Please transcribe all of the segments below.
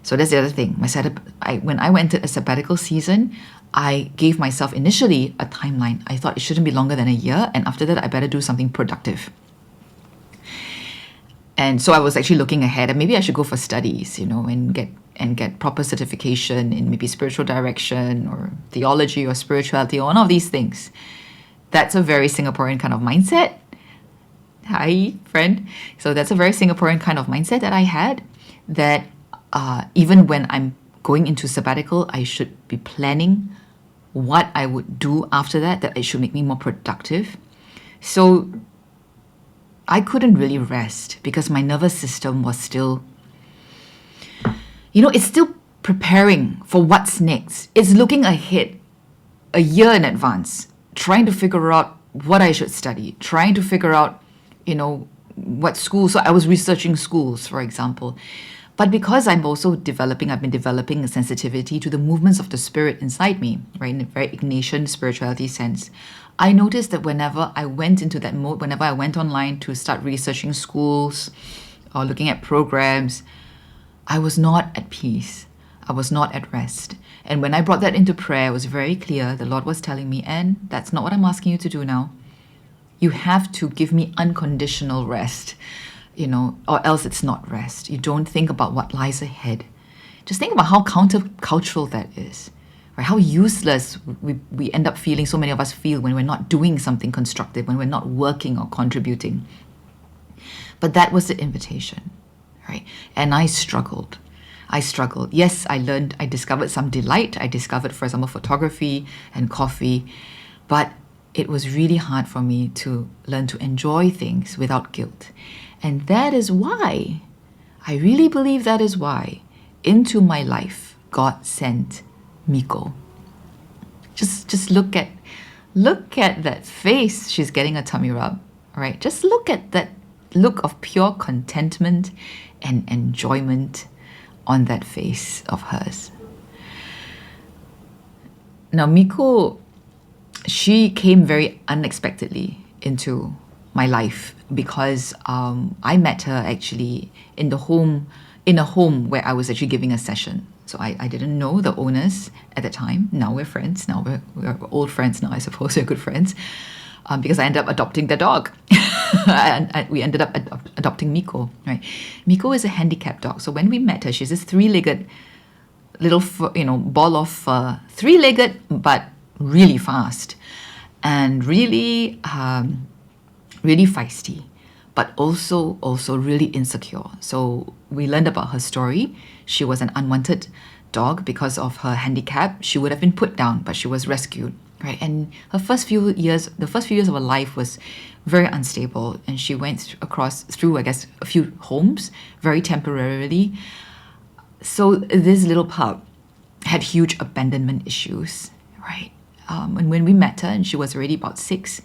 So that's the other thing. When I went to a sabbatical season, I gave myself initially a timeline. I thought it shouldn't be longer than a year, and after that, I better do something productive. And so I was actually looking ahead, and maybe I should go for studies, and get proper certification in maybe spiritual direction or theology or spirituality or one of these things. That's a very Singaporean kind of mindset. Hi, friend. So that's a very Singaporean kind of mindset that I had, that even when I'm going into sabbatical, I should be planning what I would do after that it should make me more productive. So I couldn't really rest because my nervous system was still, it's still preparing for what's next. It's looking ahead a year in advance, trying to figure out what I should study, trying to figure out, what school. So I was researching schools, for example. But because I've been developing a sensitivity to the movements of the spirit inside me, right, in a very Ignatian spirituality sense, I noticed that whenever I went into that mode, whenever I went online to start researching schools or looking at programs, I was not at peace. I was not at rest. And when I brought that into prayer, it was very clear. The Lord was telling me, and that's not what I'm asking you to do now. You have to give me unconditional rest, or else it's not rest. You don't think about what lies ahead. Just think about how countercultural that is, right? How useless we end up feeling, so many of us feel when we're not doing something constructive, when we're not working or contributing. But that was the invitation, right? And I struggled. Yes, I discovered some delight. I discovered, for example, photography and coffee, but it was really hard for me to learn to enjoy things without guilt. And that is why, I really believe that is why, into my life, God sent Miko. Just look at that face. She's getting a tummy rub, right? Just look at that look of pure contentment and enjoyment on that face of hers. Now, Miko, she came very unexpectedly into my life because I met her actually in a home where I was actually giving a session. So I didn't know the owners at the time. Now we're friends. Now we're old friends now, I suppose. We're good friends because I ended up adopting the dog. and we ended up adopting Miko. Right? Miko is a handicapped dog. So when we met her, she's this three-legged little ball of fur, three-legged but really fast and really really feisty, but also really insecure. So we learned about her story. She was an unwanted dog because of her handicap. She would have been put down, but she was rescued, right? And the first few years of her life was very unstable, and she went through, I guess, a few homes very temporarily. So this little pup had huge abandonment issues, right? And when we met her, and she was already about 6,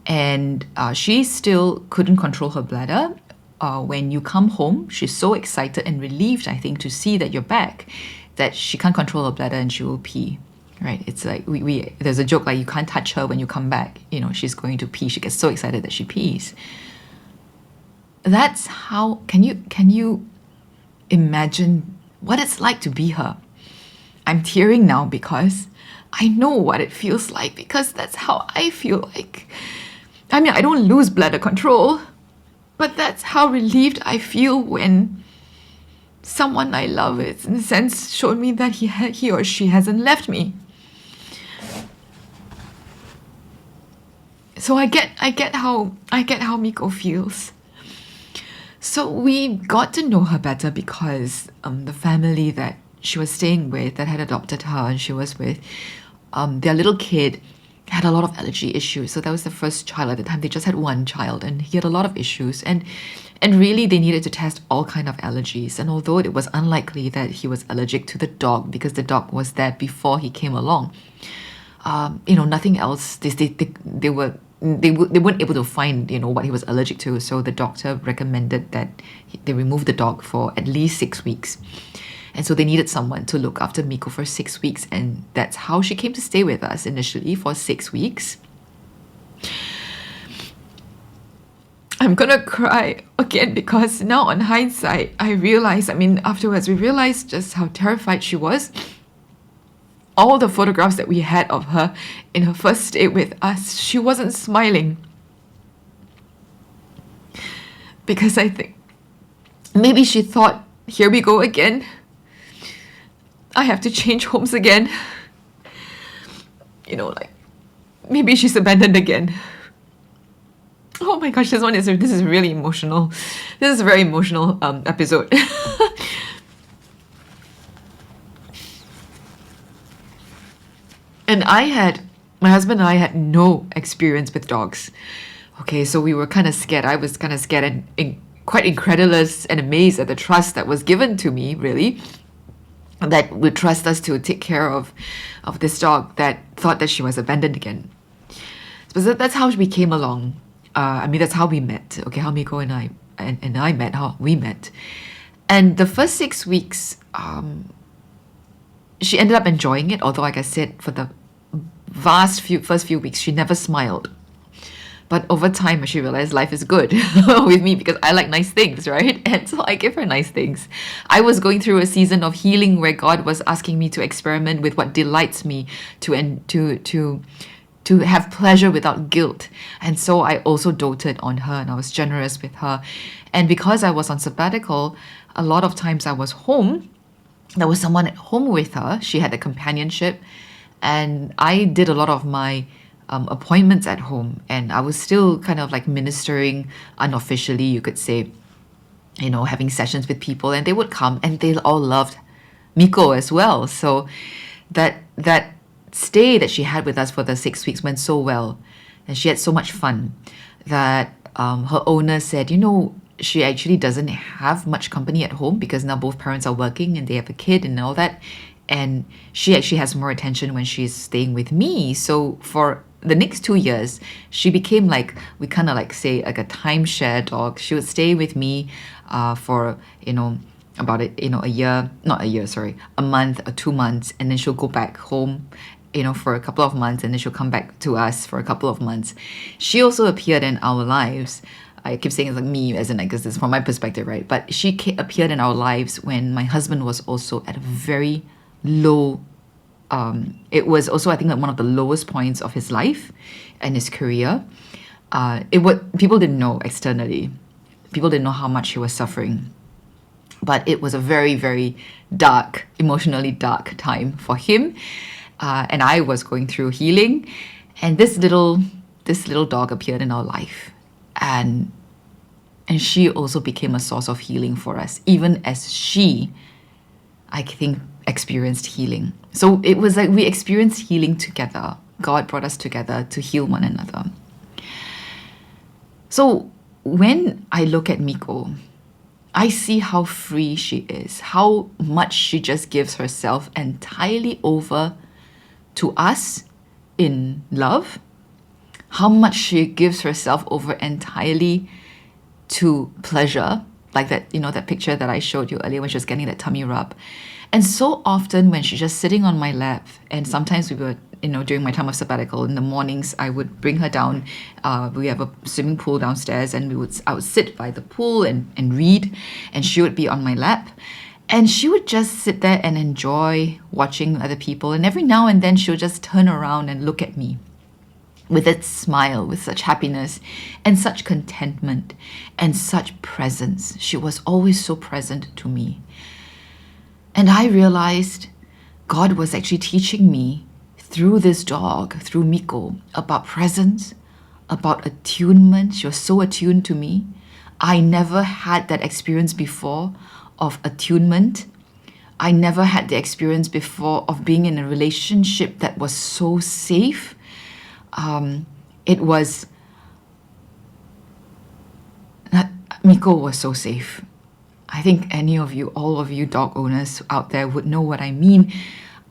and she still couldn't control her bladder. When you come home, she's so excited and relieved, I think, to see that you're back, that she can't control her bladder and she will pee, right? It's like there's a joke like you can't touch her when you come back. She's going to pee. She gets so excited that she pees. That's how. Can you imagine what it's like to be her? I'm tearing now because I know what it feels like, because that's how I feel like. I mean, I don't lose bladder control, but that's how relieved I feel when someone I love, is, in a sense, showed me that he or she hasn't left me. So I get how Miko feels. So we got to know her better because the family that she was staying with, that had adopted her and she was with, their little kid had a lot of allergy issues. So that was the first child at the time. They just had one child and he had a lot of issues. And really they needed to test all kind of allergies. And although it was unlikely that he was allergic to the dog because the dog was there before he came along, nothing else. They weren't able to find, what he was allergic to. So the doctor recommended that they remove the dog for at least 6 weeks. And so they needed someone to look after Miko for 6 weeks. And that's how she came to stay with us initially for 6 weeks. I'm gonna cry again because now on hindsight, afterwards we realized just how terrified she was. All the photographs that we had of her in her first stay with us, she wasn't smiling. Because I think maybe she thought, here we go again. I have to change homes again. Maybe she's abandoned again. Oh my gosh, this is really emotional. This is a very emotional episode. And my husband and I had no experience with dogs. Okay, so we were kind of scared. I was kind of scared and quite incredulous and amazed at the trust that was given to me, really, that would trust us to take care of this dog that thought that she was abandoned again. So that's how we came along. That's how we met. Okay, how Miko and I met, how we met. And the first 6 weeks, she ended up enjoying it. Although, like I said, for the first few weeks, she never smiled. But over time, she realized life is good with me because I like nice things, right? And so I give her nice things. I was going through a season of healing where God was asking me to experiment with what delights me, to have pleasure without guilt. And so I also doted on her and I was generous with her. And because I was on sabbatical, a lot of times I was home. There was someone at home with her. She had a companionship. And I did a lot of my appointments at home. And I was still kind of like ministering unofficially, you could say, having sessions with people. And they would come and they all loved Miko as well. So that stay that she had with us for the 6 weeks went so well, and she had so much fun that her owner said, she actually doesn't have much company at home because now both parents are working and they have a kid and all that, and she actually has more attention when she's staying with me. So for the next 2 years, she became like, we kind of like say like a timeshare dog. She would stay with me for about a month or 2 months, and then she'll go back home for a couple of months, and then she'll come back to us for a couple of months. She also appeared in our lives. I keep saying it's like me, as in I guess it's from my perspective, right? But she appeared in our lives when my husband was also at a very low, it was also, I think, at one of the lowest points of his life and his career. People didn't know externally. People didn't know how much he was suffering. But it was a very, very dark, emotionally dark time for him. And I was going through healing, and this little dog appeared in our life, and she also became a source of healing for us, even as she, I think, experienced healing. So it was like we experienced healing together. God brought us together to heal one another. So when I look at Miko, I see how free she is, how much she just gives herself entirely over to us in love, how much she gives herself over entirely to pleasure, like that picture that I showed you earlier when she was getting that tummy rub. And so often when she's just sitting on my lap, and sometimes we would, during my time of sabbatical, in the mornings, I would bring her down. We have a swimming pool downstairs, and I would sit by the pool and read, and she would be on my lap. And she would just sit there and enjoy watching other people. And every now and then she'll just turn around and look at me with that smile, with such happiness and such contentment and such presence. She was always so present to me. And I realized God was actually teaching me through this dog, through Miko, about presence, about attunement. She was so attuned to me. I never had that experience before of attunement. I never had the experience before of being in a relationship that was so safe. Miko was so safe. I think all of you dog owners out there would know what I mean.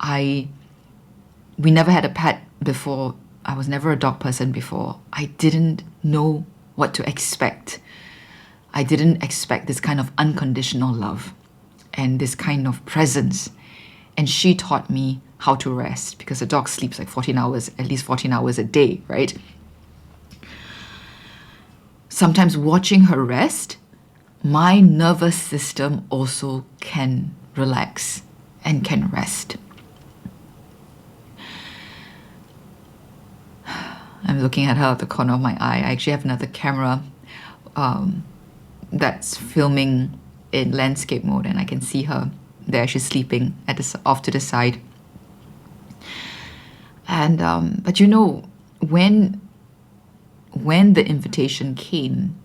We never had a pet before. I was never a dog person before. I didn't know what to expect. I didn't expect this kind of unconditional love and this kind of presence. And she taught me how to rest, because a dog sleeps like 14 hours, at least 14 hours a day, right? sometimes watching her rest, my nervous system also can relax and can rest. I'm looking at her out the corner of my eye. I actually have another camera that's filming in landscape mode, and I can see her there. She's sleeping off to the side. And but when the invitation came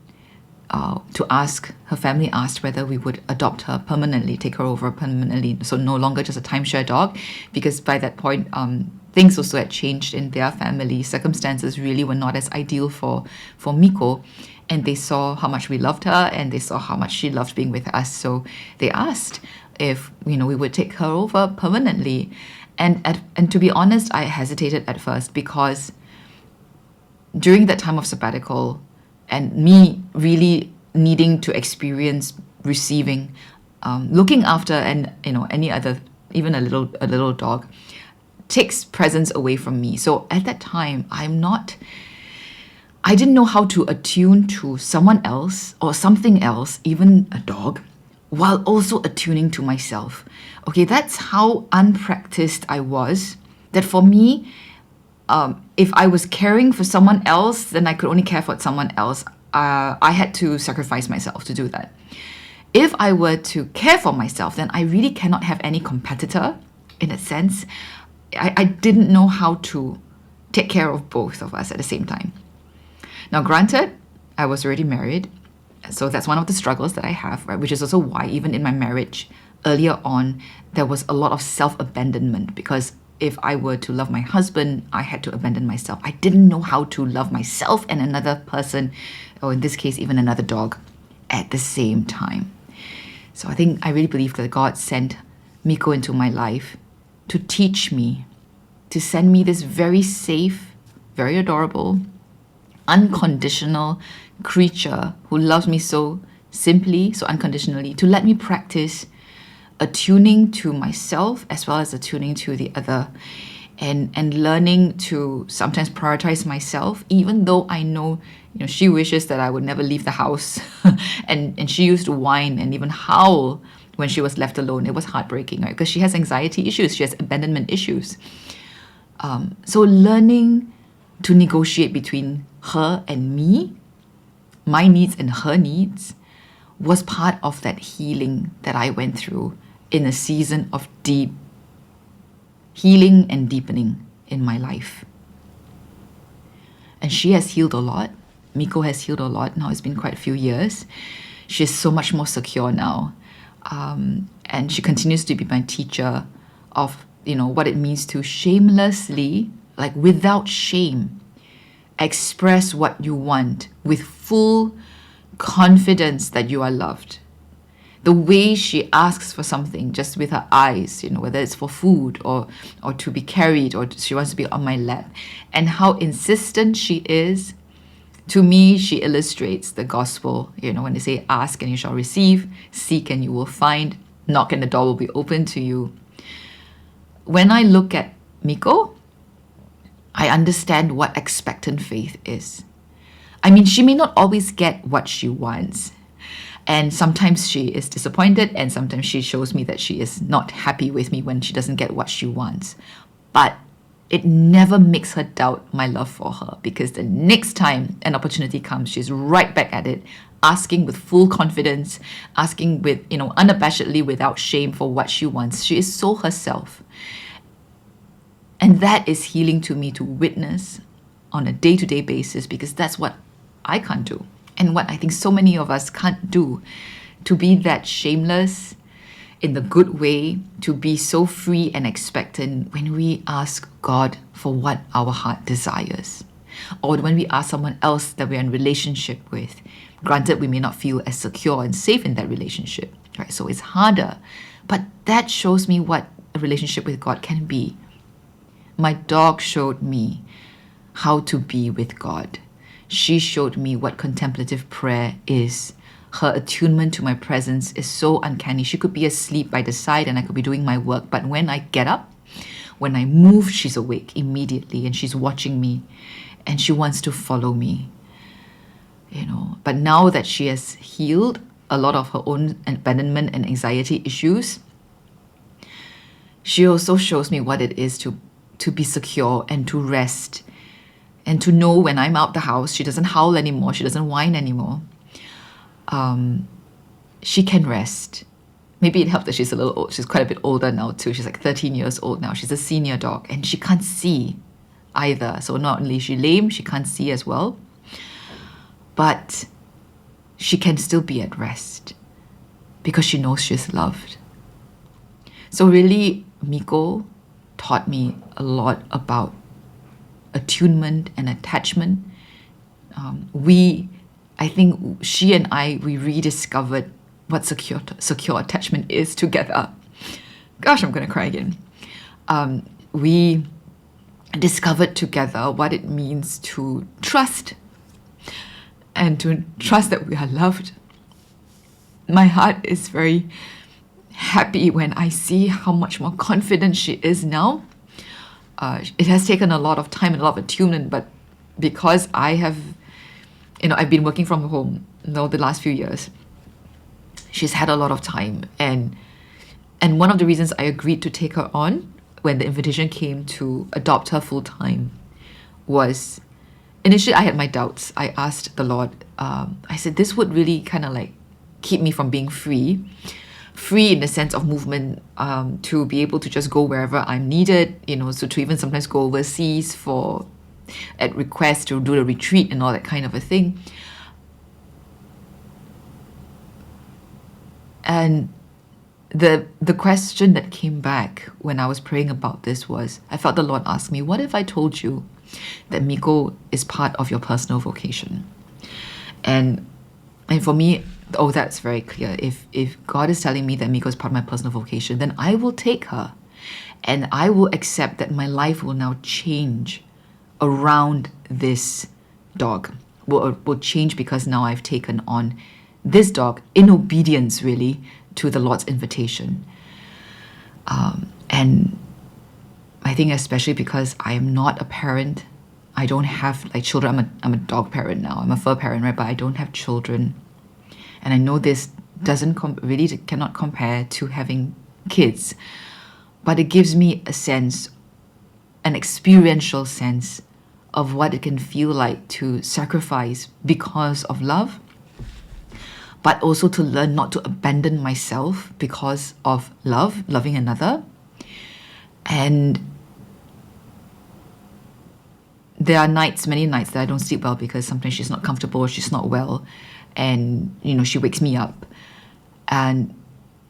to ask, her family asked whether we would adopt her permanently, take her over permanently, so no longer just a timeshare dog, because by that point things also had changed in their family. Circumstances really were not as ideal for Miko, and they saw how much we loved her, and they saw how much she loved being with us. So they asked if we would take her over permanently, and to be honest, I hesitated at first, because during that time of sabbatical and me really needing to experience receiving, looking after, and any other, even a little dog, takes presence away from me. So at that time, I didn't know how to attune to someone else or something else, even a dog, while also attuning to myself. Okay, that's how unpracticed I was. That for me, if I was caring for someone else, then I could only care for someone else. I had to sacrifice myself to do that. If I were to care for myself, then I really cannot have any competitor in a sense. I didn't know how to take care of both of us at the same time. Now, granted, I was already married, so that's one of the struggles that I have, right? Which is also why even in my marriage, earlier on, there was a lot of self-abandonment, because if I were to love my husband, I had to abandon myself. I didn't know how to love myself and another person, or in this case, even another dog, at the same time. So I really believe that God sent Miko into my life to teach me, to send me this very safe, very adorable, unconditional creature who loves me so simply, so unconditionally, to let me practice attuning to myself as well as attuning to the other, and learning to sometimes prioritize myself, even though I know, she wishes that I would never leave the house and she used to whine and even howl when she was left alone. It was heartbreaking, right? Because she has anxiety issues, she has abandonment issues. So learning to negotiate between her and me, my needs and her needs, was part of that healing that I went through in a season of deep healing and deepening in my life. And she has healed a lot. Miko has healed a lot. Now it's been quite a few years. She's so much more secure now. And she continues to be my teacher of, what it means to shamelessly, like without shame, express what you want with full confidence that you are loved. The way she asks for something just with her eyes, whether it's for food or to be carried, or she wants to be on my lap, and how insistent she is. To me, she illustrates the gospel, when they say, ask and you shall receive, seek and you will find, knock and the door will be open to you. When I look at Miko, I understand what expectant faith is. I mean, she may not always get what she wants. And sometimes she is disappointed, and sometimes she shows me that she is not happy with me when she doesn't get what she wants. But it never makes her doubt my love for her, because the next time an opportunity comes, she's right back at it, asking with full confidence, asking with, unabashedly, without shame for what she wants. She is so herself. And that is healing to me to witness on a day-to-day basis, because that's what I can't do. And what I think so many of us can't do, to be that shameless in the good way, to be so free and expectant when we ask God for what our heart desires, or when we ask someone else that we're in relationship with. Granted, we may not feel as secure and safe in that relationship, right? So it's harder, but that shows me what a relationship with God can be. My dog showed me how to be with God. She showed me what contemplative prayer is. Her attunement to my presence is so uncanny. She could be asleep by the side and I could be doing my work, but when I get up, when I move, she's awake immediately and she's watching me and she wants to follow me. But now that she has healed a lot of her own abandonment and anxiety issues, she also shows me what it is to be secure and to rest and to know when I'm out the house, she doesn't howl anymore, she doesn't whine anymore. She can rest. Maybe it helped that she's a little old. She's quite a bit older now too. She's like 13 years old now. She's a senior dog and she can't see either. So not only is she lame, she can't see as well. But she can still be at rest because she knows she's loved. So really, Miko taught me a lot about attunement and attachment. I think she and we rediscovered what secure attachment is together. Gosh, I'm going to cry again. We discovered together what it means to trust and to trust that we are loved. My heart is very happy when I see how much more confident she is now. It has taken a lot of time and a lot of attunement, but because I've been working from home the last few years, she's had a lot of time. And one of the reasons I agreed to take her on when the invitation came to adopt her full time was, initially I had my doubts. I asked the Lord, I said, this would really kind of like keep me from being free in the sense of movement, to be able to just go wherever I'm needed, so to even sometimes go overseas at request to do the retreat and all that kind of a thing. And the question that came back when I was praying about this was, I felt the Lord ask me, what if I told you that Miko is part of your personal vocation? And for me, that's very clear. If God is telling me that Miko is part of my personal vocation, then I will take her and I will accept that my life will now change around this dog. Will change because now I've taken on this dog in obedience, really, to the Lord's invitation. And I think especially because I am not a parent, I don't have like children. I'm a dog parent now. I'm a fur parent, right? But I don't have children. And I know this really cannot compare to having kids. But it gives me a sense, an experiential sense of what it can feel like to sacrifice because of love, but also to learn not to abandon myself because of loving another. And there are many nights that I don't sleep well because sometimes she's not comfortable or she's not well. And, she wakes me up. And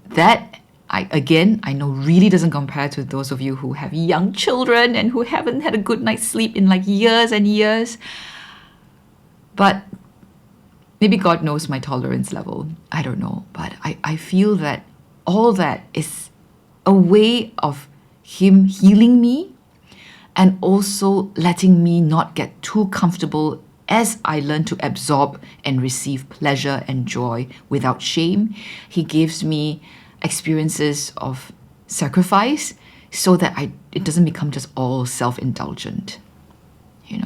that, I know really doesn't compare to those of you who have young children and who haven't had a good night's sleep in like years and years. But maybe God knows my tolerance level. I don't know. But I feel that all that is a way of Him healing me and also letting me not get too comfortable as I learn to absorb and receive pleasure and joy without shame. He gives me experiences of sacrifice so that it doesn't become just all self-indulgent.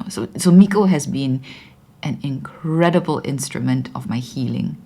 So Miko has been an incredible instrument of my healing.